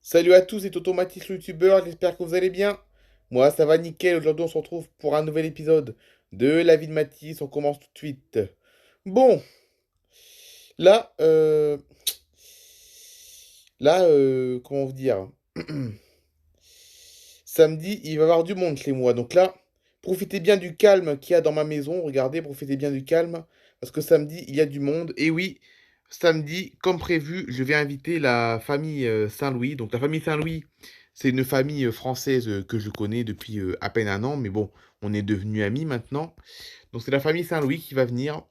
Salut à tous, c'est Automatis le youtubeur, j'espère que vous allez bien. Moi ça va nickel, aujourd'hui on se retrouve pour un nouvel épisode de La vie de Mathis, on commence tout de suite. Bon, là, comment vous dire? Samedi, il va y avoir du monde chez moi, donc là, profitez bien du calme qu'il y a dans ma maison, regardez, profitez bien du calme, parce que samedi, il y a du monde. Et oui, samedi, comme prévu, je vais inviter la famille Saint-Louis. Donc la famille Saint-Louis, c'est une famille française que je connais depuis à peine un an, mais bon, on est devenus amis maintenant. Donc c'est la famille Saint-Louis qui va venir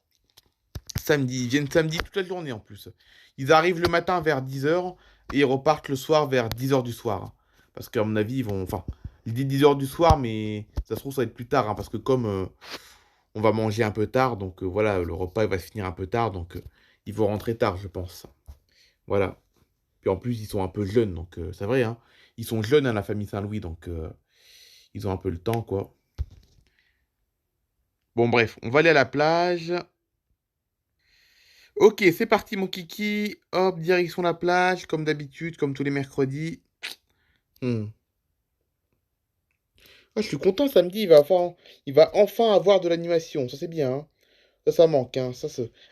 samedi. Ils viennent samedi toute la journée en plus. Ils arrivent le matin vers 10 heures et ils repartent le soir vers 10 heures du soir. Parce qu'à mon avis, ils vont... Enfin, je dis 10 heures du soir, mais ça se trouve, ça va être plus tard. Parce que comme on va manger un peu tard, donc voilà, le repas il va se finir un peu tard. Donc ils vont rentrer tard, je pense. Voilà. Puis en plus, ils sont un peu jeunes. Donc c'est vrai, hein. Ils sont jeunes à la famille Saint-Louis. Donc ils ont un peu le temps, quoi. Bon, bref, on va aller à la plage. Ok, c'est parti mon kiki. Hop, direction la plage, comme d'habitude, comme tous les mercredis. Hmm. Ah, je suis content, samedi, il va enfin avoir de l'animation. Ça, c'est bien, hein. Ça manque, hein.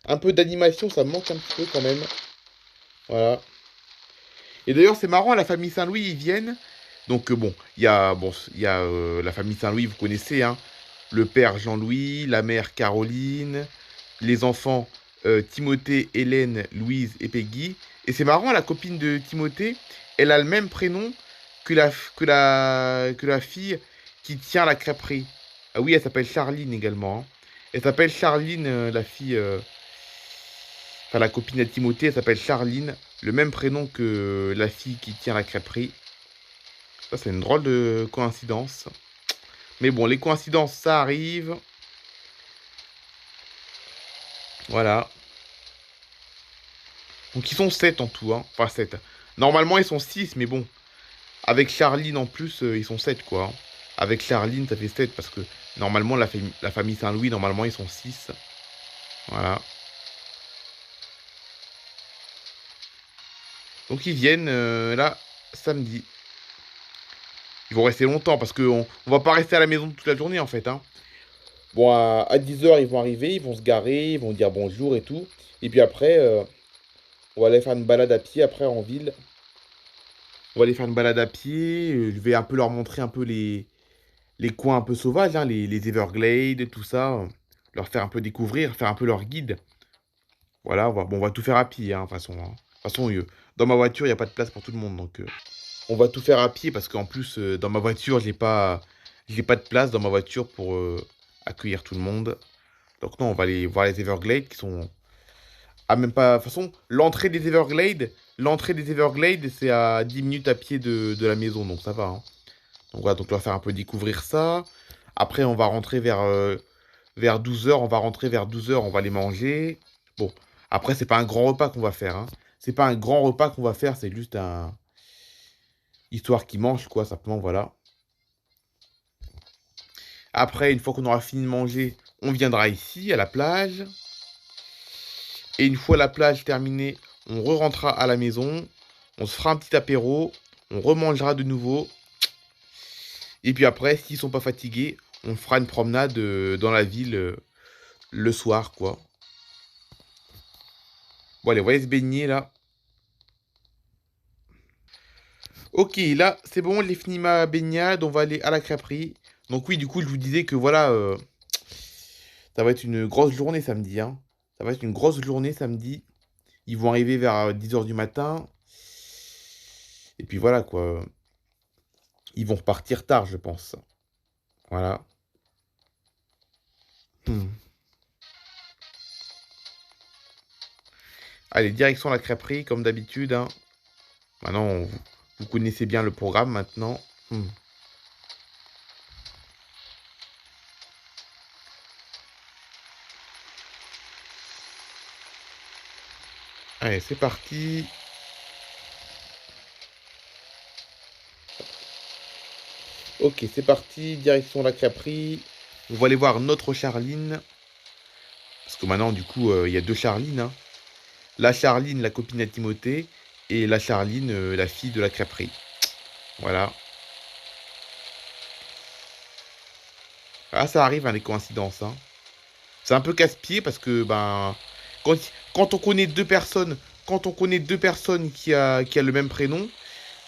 Un peu d'animation, ça me manque un petit peu quand même. Voilà. Et d'ailleurs, c'est marrant, la famille Saint-Louis, ils viennent. Donc, bon, il y a la famille Saint-Louis, vous connaissez, hein. Le père Jean-Louis, la mère Caroline, les enfants Timothée, Hélène, Louise et Peggy. Et c'est marrant, la copine de Timothée, elle a le même prénom que la fille qui tient la crêperie. Ah oui, elle s'appelle Charline également, hein. Elle s'appelle Charline, la fille, enfin la copine de Timothée, elle s'appelle Charline, le même prénom que la fille qui tient la crêperie. Ça, c'est une drôle de coïncidence. Mais bon, les coïncidences, ça arrive. Voilà. Donc ils sont 7 en tout, hein. Enfin 7. Normalement ils sont 6, mais bon. Avec Charline en plus, ils sont 7 quoi, hein. Avec Charline, ça fait 7 parce que normalement la famille Saint-Louis, normalement ils sont 6. Voilà. Donc ils viennent là samedi. Ils vont rester longtemps parce qu'on va pas rester à la maison toute la journée en fait, hein. Bon, à 10 heures ils vont arriver, ils vont se garer, ils vont dire bonjour et tout. Et puis après, on va aller faire une balade à pied après en ville. On va aller faire une balade à pied. Je vais un peu leur montrer un peu les coins un peu sauvages, hein, les Everglades, tout ça. Leur faire un peu découvrir, faire un peu leur guide. Voilà, on va tout faire à pied, hein, de toute façon, hein. De toute façon, dans ma voiture, il n'y a pas de place pour tout le monde. Donc, on va tout faire à pied parce qu'en plus, dans ma voiture, j'ai pas de place dans ma voiture pour accueillir tout le monde. Donc, non, on va aller voir les Everglades qui sont. Ah, même pas. De toute façon, l'entrée des Everglades, c'est à 10 minutes à pied de la maison, donc ça va, hein. Donc voilà, donc on va faire un peu découvrir ça. Après, on va rentrer vers 12 heures. On va rentrer vers 12 heures, on va les manger. Bon, après, c'est pas un grand repas qu'on va faire, hein. C'est pas un grand repas qu'on va faire, c'est juste un... Histoire qu'ils mangent, quoi, simplement, voilà. Après, une fois qu'on aura fini de manger, on viendra ici, à la plage. Et une fois la plage terminée, on re-rentrera à la maison. On se fera un petit apéro. On remangera de nouveau. Et puis après, s'ils sont pas fatigués, on fera une promenade dans la ville le soir, quoi. Bon, allez, on va aller se baigner, là. Ok, là, c'est bon, j'ai fini ma baignade. On va aller à la crêperie. Donc oui, du coup, je vous disais que voilà, ça va être une grosse journée samedi, hein. Ça va être une grosse journée samedi. Ils vont arriver vers 10 heures du matin. Et puis voilà, quoi. Ils vont repartir tard, je pense. Voilà. Hmm. Allez, direction la crêperie, comme d'habitude, hein. Maintenant, vous connaissez bien le programme maintenant. Hmm. Allez, c'est parti. Ok, c'est parti. Direction la crêperie. On va aller voir notre Charline. Parce que maintenant, du coup, il y a deux Charlines, hein. La Charline, la copine à Timothée. Et la Charline, la fille de la crêperie. Voilà. Ah, ça arrive, hein, les coïncidences, hein. C'est un peu casse-pied parce que, ben, quand, quand on connaît deux personnes, quand on connaît deux personnes qui a le même prénom,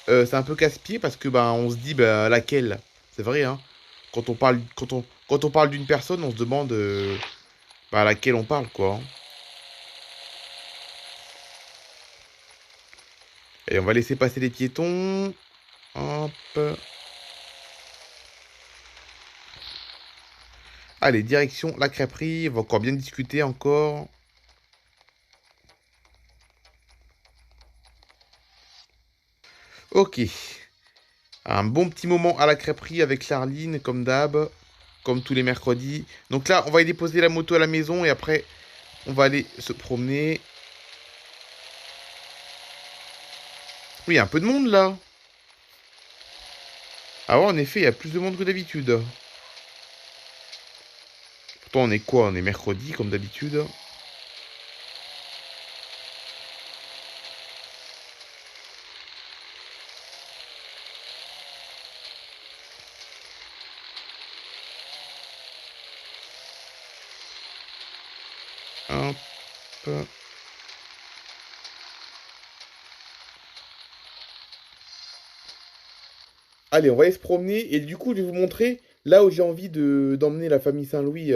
c'est un peu casse-pied parce que, ben, on se dit, bah, laquelle? C'est vrai, hein. Quand on parle d'une personne, on se demande, bah, à laquelle on parle, quoi, hein. Et on va laisser passer les piétons. Hop. Allez, direction la crêperie. On va encore bien discuter encore. Ok. Un bon petit moment à la crêperie avec Charline, comme d'hab. Comme tous les mercredis. Donc là, on va y déposer la moto à la maison et après, on va aller se promener. Oui, il y a un peu de monde là. Ah ouais, en effet, il y a plus de monde que d'habitude. Pourtant, on est quoi? On est mercredi, comme d'habitude. Hop. Allez, on va aller se promener. Et du coup, je vais vous montrer là où j'ai envie d'emmener la famille Saint-Louis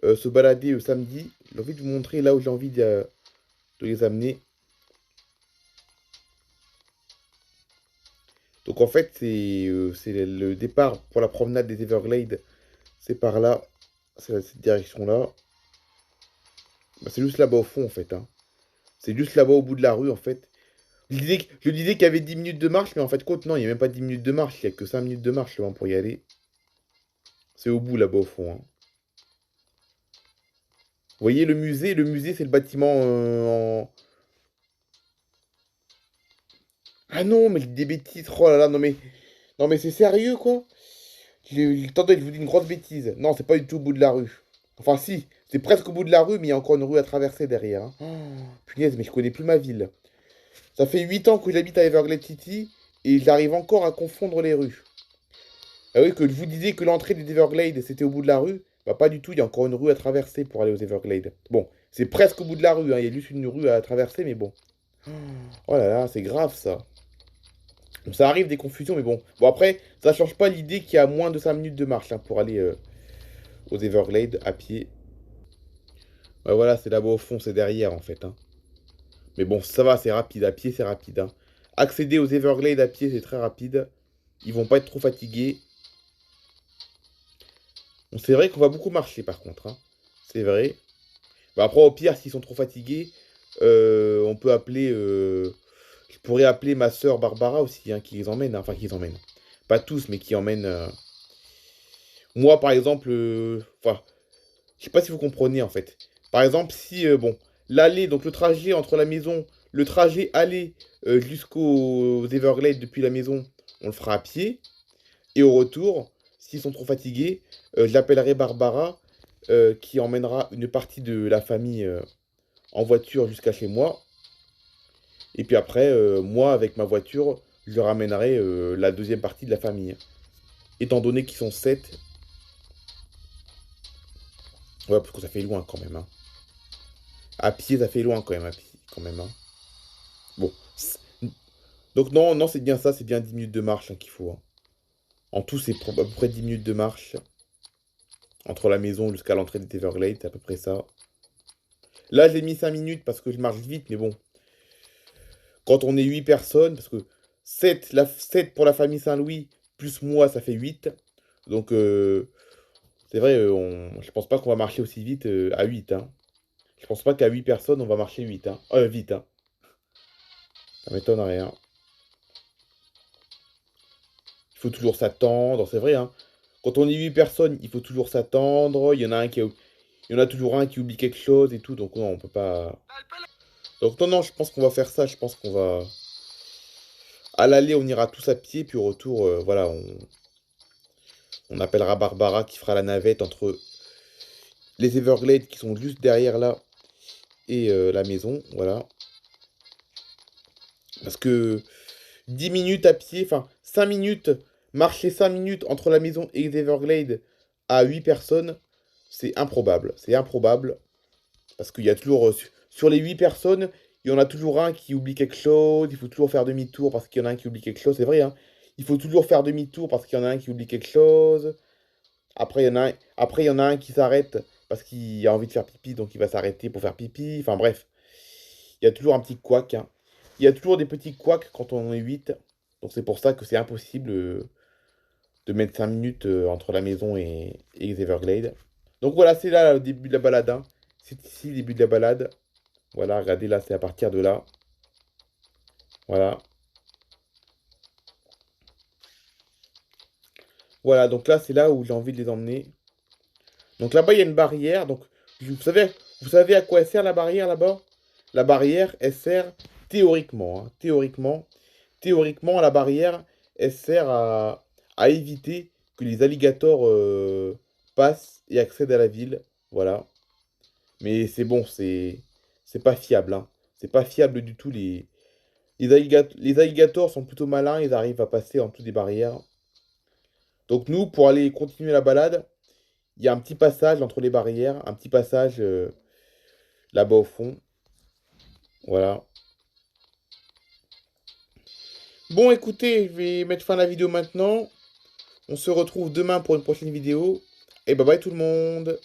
se balader samedi. J'ai envie de vous montrer là où j'ai envie de les amener. Donc en fait, c'est le départ pour la promenade des Everglades. C'est par là. C'est cette direction-là. Bah, c'est juste là-bas au fond, en fait, hein. C'est juste là-bas au bout de la rue, en fait. Je disais qu'il y avait 10 minutes de marche, mais en fait, compte, non, il n'y a même pas 10 minutes de marche. Il n'y a que 5 minutes de marche loin pour y aller. C'est au bout, là-bas au fond, hein. Vous voyez le musée? Le musée, c'est le bâtiment en... Ah non, mais je dis des bêtises. Oh là là, non mais... Non mais c'est sérieux, quoi? Attendez, je vous dis une grosse bêtise. Non, c'est pas du tout au bout de la rue. Enfin, si, c'est presque au bout de la rue, mais il y a encore une rue à traverser derrière, hein. Oh, punaise, mais je connais plus ma ville. Ça fait 8 ans que j'habite à Everglade City et j'arrive encore à confondre les rues. Ah oui, que je vous disais que l'entrée des Everglades, c'était au bout de la rue. Bah, pas du tout, il y a encore une rue à traverser pour aller aux Everglades. Bon, c'est presque au bout de la rue, hein. Il y a juste une rue à traverser, mais bon. Oh là là, c'est grave ça. Bon, ça arrive des confusions, mais bon. Bon, après, ça change pas l'idée qu'il y a moins de 5 minutes de marche, hein, pour aller aux Everglades à pied. Ouais, voilà, c'est là-bas au fond, c'est derrière en fait, hein. Mais bon, ça va, c'est rapide. À pied, c'est rapide, hein. Accéder aux Everglades à pied, c'est très rapide. Ils vont pas être trop fatigués. Bon, c'est vrai qu'on va beaucoup marcher par contre, hein. C'est vrai. Bah, après, au pire, s'ils sont trop fatigués, on peut appeler. Je pourrais appeler ma sœur Barbara aussi, hein, qui les emmène, hein. Enfin, qui les emmène. Pas tous, mais qui emmène. Moi, par exemple, enfin, je sais pas si vous comprenez en fait. Par exemple, si, bon, l'aller, donc le trajet entre la maison, le trajet aller jusqu'aux Everglades depuis la maison, on le fera à pied. Et au retour, s'ils sont trop fatigués, j'appellerai Barbara qui emmènera une partie de la famille en voiture jusqu'à chez moi. Et puis après, moi, avec ma voiture, je ramènerai la deuxième partie de la famille. Étant donné qu'ils sont 7, ouais, parce que ça fait loin quand même, hein. À pied, ça fait loin quand même, à pied, quand même, hein. Bon. Donc non, non, c'est bien ça, c'est bien 10 minutes de marche, hein, qu'il faut, hein. En tout, c'est à peu près 10 minutes de marche entre la maison jusqu'à l'entrée des Everglades, c'est à peu près ça. Là, j'ai mis 5 minutes parce que je marche vite, mais bon, quand on est 8 personnes, parce que 7 pour la famille Saint-Louis, plus moi, ça fait 8. Donc, c'est vrai, je pense pas qu'on va marcher aussi vite à 8, hein. Je pense pas qu'à 8 personnes, on va marcher 8, hein. Vite, hein. Ça m'étonnerait, hein. Il faut toujours s'attendre, c'est vrai, hein. Quand on est 8 personnes, il faut toujours s'attendre. Il y en a toujours un qui oublie quelque chose et tout, donc non, on peut pas. Donc non, non, je pense qu'on va faire ça. Je pense qu'on va. À l'aller, on ira tous à pied, puis au retour, voilà, on appellera Barbara qui fera la navette entre les Everglades qui sont juste derrière là et la maison, voilà. Parce que 10 minutes à pied, enfin 5 minutes, marcher 5 minutes entre la maison et les Everglades à 8 personnes, c'est improbable. C'est improbable. Parce qu'il y a toujours, sur les 8 personnes, il y en a toujours un qui oublie quelque chose. Il faut toujours faire demi-tour parce qu'il y en a un qui oublie quelque chose. C'est vrai, hein. Il faut toujours faire demi-tour parce qu'il y en a un qui oublie quelque chose. Après, il y en a un qui s'arrête parce qu'il a envie de faire pipi, donc il va s'arrêter pour faire pipi. Enfin bref, il y a toujours un petit couac, hein. Il y a toujours des petits couacs quand on est 8. Donc c'est pour ça que c'est impossible de mettre 5 minutes entre la maison et les Everglades. Donc voilà, c'est là le début de la balade, hein. C'est ici le début de la balade. Voilà, regardez là, c'est à partir de là. Voilà. Voilà, donc là, c'est là où j'ai envie de les emmener. Donc là-bas, il y a une barrière. Donc, vous savez à quoi elle sert la barrière là-bas? La barrière, elle sert théoriquement, hein, théoriquement, la barrière, elle sert à éviter que les alligators passent et accèdent à la ville. Voilà. Mais c'est bon, c'est pas fiable, hein. C'est pas fiable du tout. Les alligators sont plutôt malins, ils arrivent à passer en dessous des barrières. Donc nous, pour aller continuer la balade, il y a un petit passage entre les barrières, un petit passage là-bas au fond. Voilà. Bon, écoutez, je vais mettre fin à la vidéo maintenant. On se retrouve demain pour une prochaine vidéo. Et bye bye tout le monde.